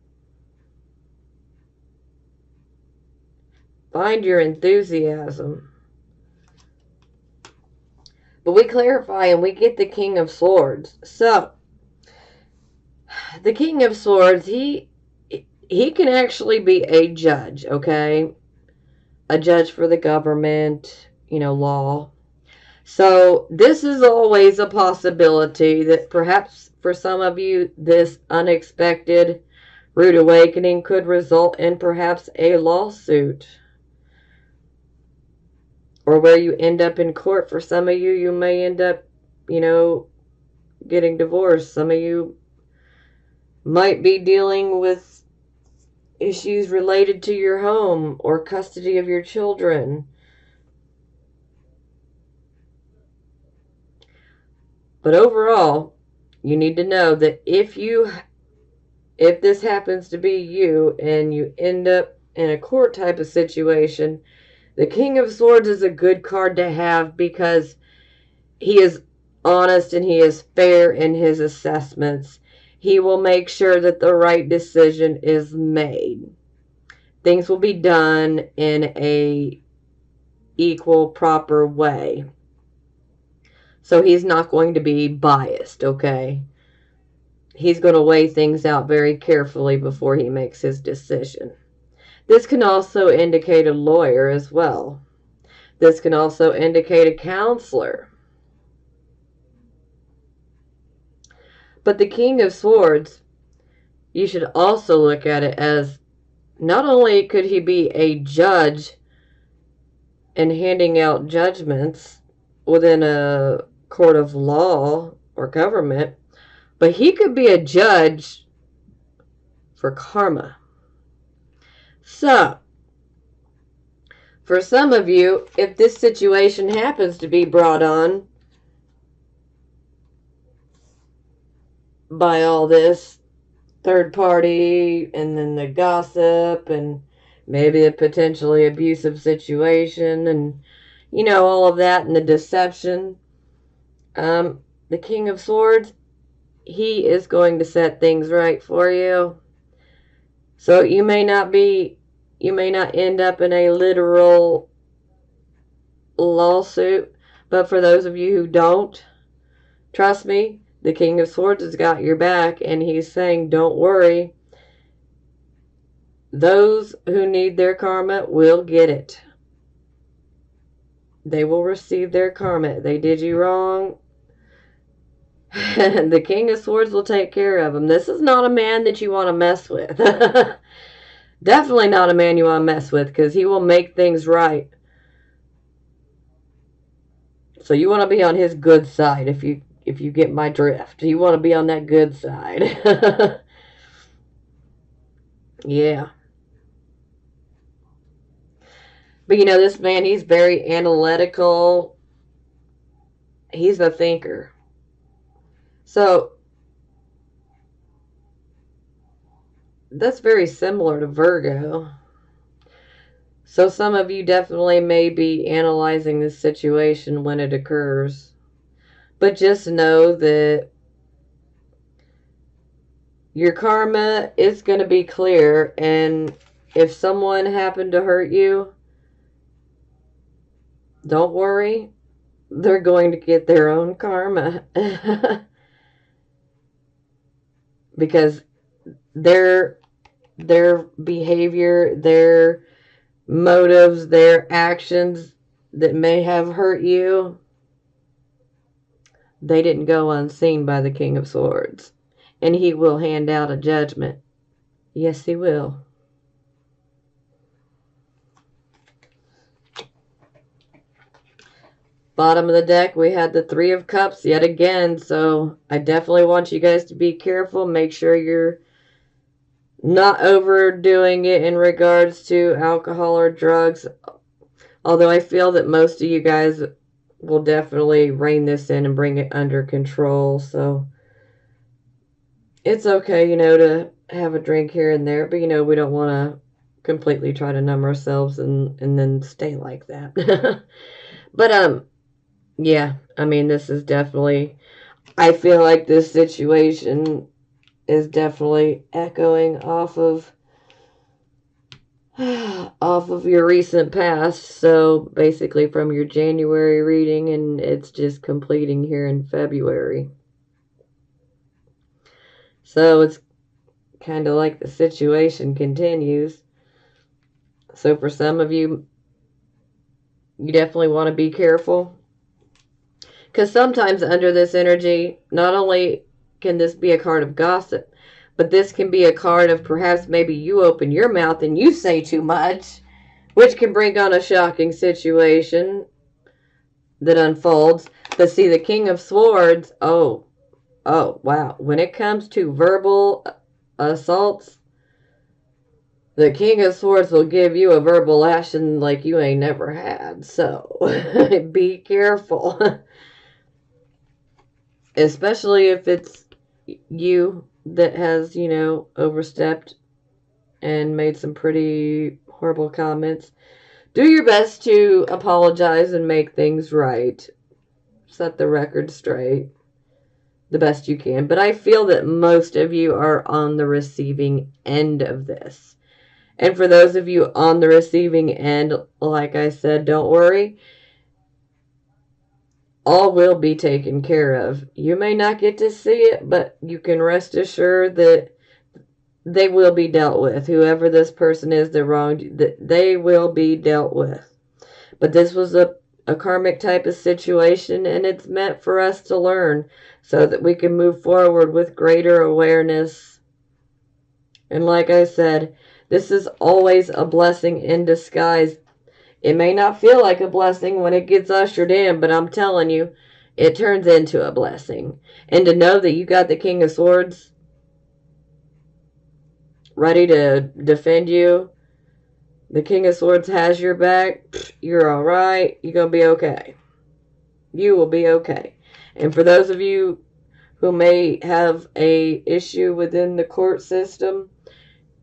Find your enthusiasm. But we clarify and we get the King of Swords. So, the King of Swords, he can actually be a judge, okay? A judge for the government, law. So this is always a possibility that perhaps for some of you, this unexpected rude awakening could result in perhaps a lawsuit. Or where you end up in court. For some of you, you may end up, getting divorced. Some of you might be dealing with issues related to your home or custody of your children. But overall, you need to know that if this happens to be you and you end up in a court type of situation, the King of Swords is a good card to have because he is honest and he is fair in his assessments. He will make sure that the right decision is made. Things will be done in a equal, proper way. So he's not going to be biased, okay? He's going to weigh things out very carefully before he makes his decision. This can also indicate a lawyer as well. This can also indicate a counselor. But the King of Swords, you should also look at it as not only could he be a judge and handing out judgments within a court of law or government, but he could be a judge for karma. So, for some of you, if this situation happens to be brought on by all this third party and then the gossip and maybe a potentially abusive situation and, you know, all of that and the deception, the King of Swords, he is going to set things right for you. So you may not end up in a literal lawsuit, but for those of you who don't, trust me, the King of Swords has got your back, and he's saying, don't worry. Those who need their karma will get it. They will receive their karma. They did you wrong. The King of Swords will take care of them. This is not a man that you want to mess with. Definitely not a man you want to mess with, because he will make things right. So you want to be on his good side if you get my drift. You want to be on that good side. Yeah. But you know, this man, he's very analytical. He's a thinker. So that's very similar to Virgo. So some of you definitely may be analyzing this situation when it occurs. But just know that your karma is going to be clear. And if someone happened to hurt you, don't worry. They're going to get their own karma. Because their behavior, their motives, their actions that may have hurt you, they didn't go unseen by the King of Swords. And he will hand out a judgment. Yes, he will. Bottom of the deck, we had the Three of Cups yet again. So I definitely want you guys to be careful. Make sure you're not overdoing it in regards to alcohol or drugs. Although I feel that most of you guys will definitely rein this in and bring it under control. So it's okay, you know, to have a drink here and there. But, you know, we don't want to completely try to numb ourselves and then stay like that. But, yeah, I mean, this is definitely, I feel like this situation is definitely echoing off of your recent past. So basically from your January reading, and it's just completing here in February. So it's kind of like the situation continues. So for some of you, you definitely want to be careful. Because sometimes under this energy, not only can this be a card of gossip, but this can be a card of perhaps maybe you open your mouth and you say too much, which can bring on a shocking situation that unfolds. But see, the King of Swords, oh, wow. When it comes to verbal assaults, the King of Swords will give you a verbal lashing like you ain't never had. So be careful. especially if it's you that has, overstepped and made some pretty horrible comments. Do your best to apologize and make things right. Set the record straight the best you can. But I feel that most of you are on the receiving end of this. And for those of you on the receiving end, like I said, don't worry. All will be taken care of. You may not get to see it, but you can rest assured that they will be dealt with. Whoever this person is that wronged you, they will be dealt with. But this was a karmic type of situation, and it's meant for us to learn so that we can move forward with greater awareness. And like I said, this is always a blessing in disguise. It may not feel like a blessing when it gets ushered in, but I'm telling you, it turns into a blessing. And to know that you got the King of Swords ready to defend you, the King of Swords has your back, you're all right, you're going to be okay. You will be okay. And for those of you who may have a issue within the court system,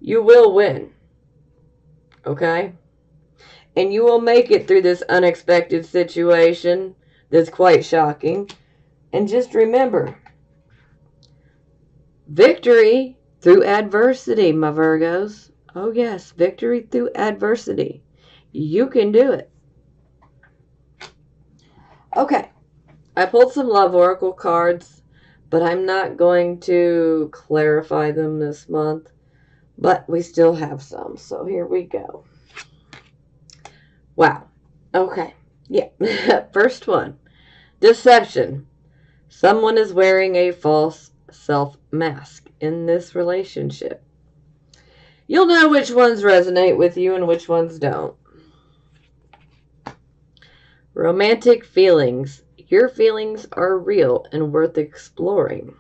you will win. Okay? And you will make it through this unexpected situation that's quite shocking. And just remember, victory through adversity, my Virgos. Oh yes, victory through adversity. You can do it. Okay, I pulled some love oracle cards, but I'm not going to clarify them this month. But we still have some, so here we go. Wow. Okay. Yeah. First one. Deception. Someone is wearing a false self-mask in this relationship. You'll know which ones resonate with you and which ones don't. Romantic feelings. Your feelings are real and worth exploring.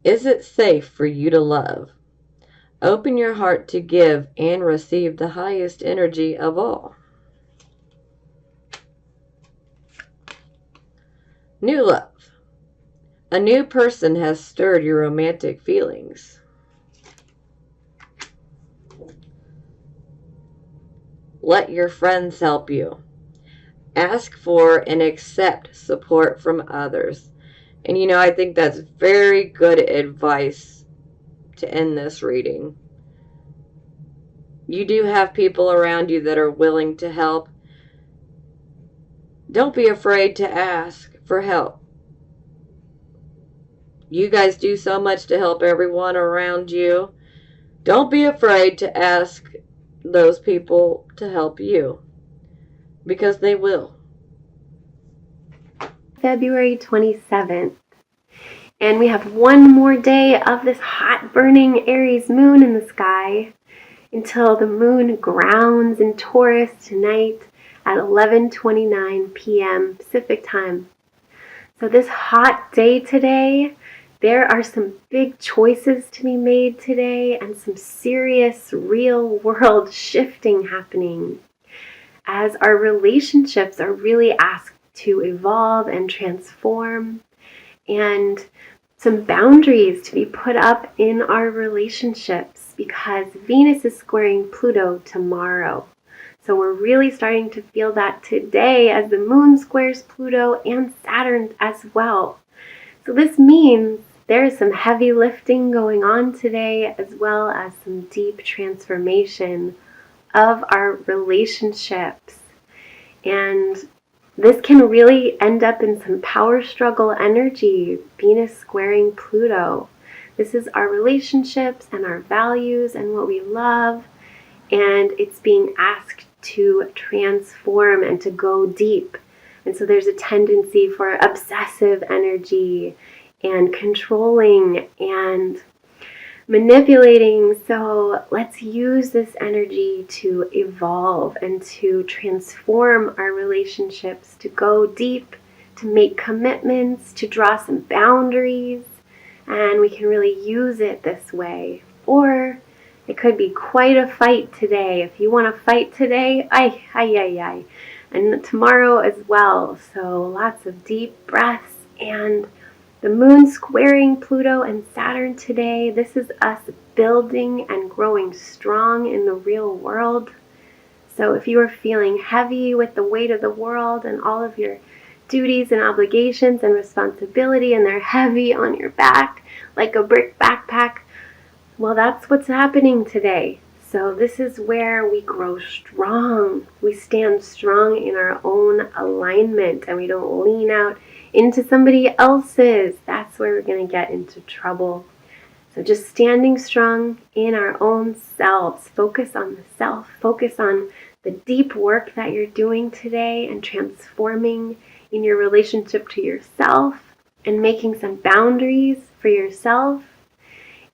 Is it safe for you to love? Open your heart to give and receive the highest energy of all. New love. A new person has stirred your romantic feelings. Let your friends help you. Ask for and accept support from others. And I think that's very good advice to end this reading. You do have people around you that are willing to help. Don't be afraid to ask for help. You guys do so much to help everyone around you. Don't be afraid to ask those people to help you, because they will.
February 27th. And we have one more day of this hot burning Aries moon in the sky until the moon grounds in Taurus tonight at 11:29 p.m. Pacific time. So this hot day today, there are some big choices to be made today and some serious real world shifting happening as our relationships are really asked to evolve and transform, and some boundaries to be put up in our relationships because Venus is squaring Pluto tomorrow. So we're really starting to feel that today as the moon squares Pluto and Saturn as well. So this means there is some heavy lifting going on today, as well as some deep transformation of our relationships. And this can really end up in some power struggle energy, Venus squaring Pluto. This is our relationships and our values and what we love, and it's being asked to transform and to go deep. And so there's a tendency for obsessive energy and controlling and manipulating. So let's use this energy to evolve and to transform our relationships, to go deep, to make commitments, to draw some boundaries, and we can really use it this way. Or it could be quite a fight today. If you want to fight today, and tomorrow as well. So lots of deep breaths, and the moon squaring Pluto and Saturn today. This is us building and growing strong in the real world. So if you are feeling heavy with the weight of the world and all of your duties and obligations and responsibility, and they're heavy on your back like a brick backpack, well, that's what's happening today. So this is where we grow strong. We stand strong in our own alignment, and we don't lean out into somebody else's. That's where we're going to get into trouble. So just standing strong in our own selves. Focus on the self. Focus on the deep work that you're doing today and transforming in your relationship to yourself and making some boundaries for yourself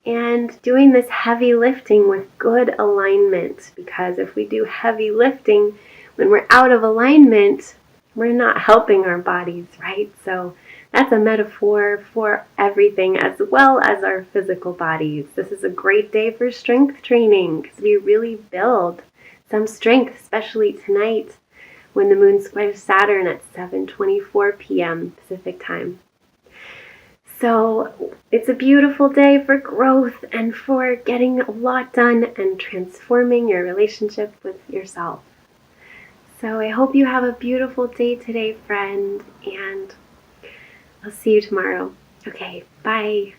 and doing this heavy lifting with good alignment. Because if we do heavy lifting when we're out of alignment, we're not helping our bodies, right? So that's a metaphor for everything as well as our physical bodies. This is a great day for strength training because we really build some strength, especially tonight when the moon squares Saturn at 7:24 p.m. Pacific time. So it's a beautiful day for growth and for getting a lot done and transforming your relationship with yourself. So I hope you have a beautiful day today, friend, and I'll see you tomorrow. Okay, bye.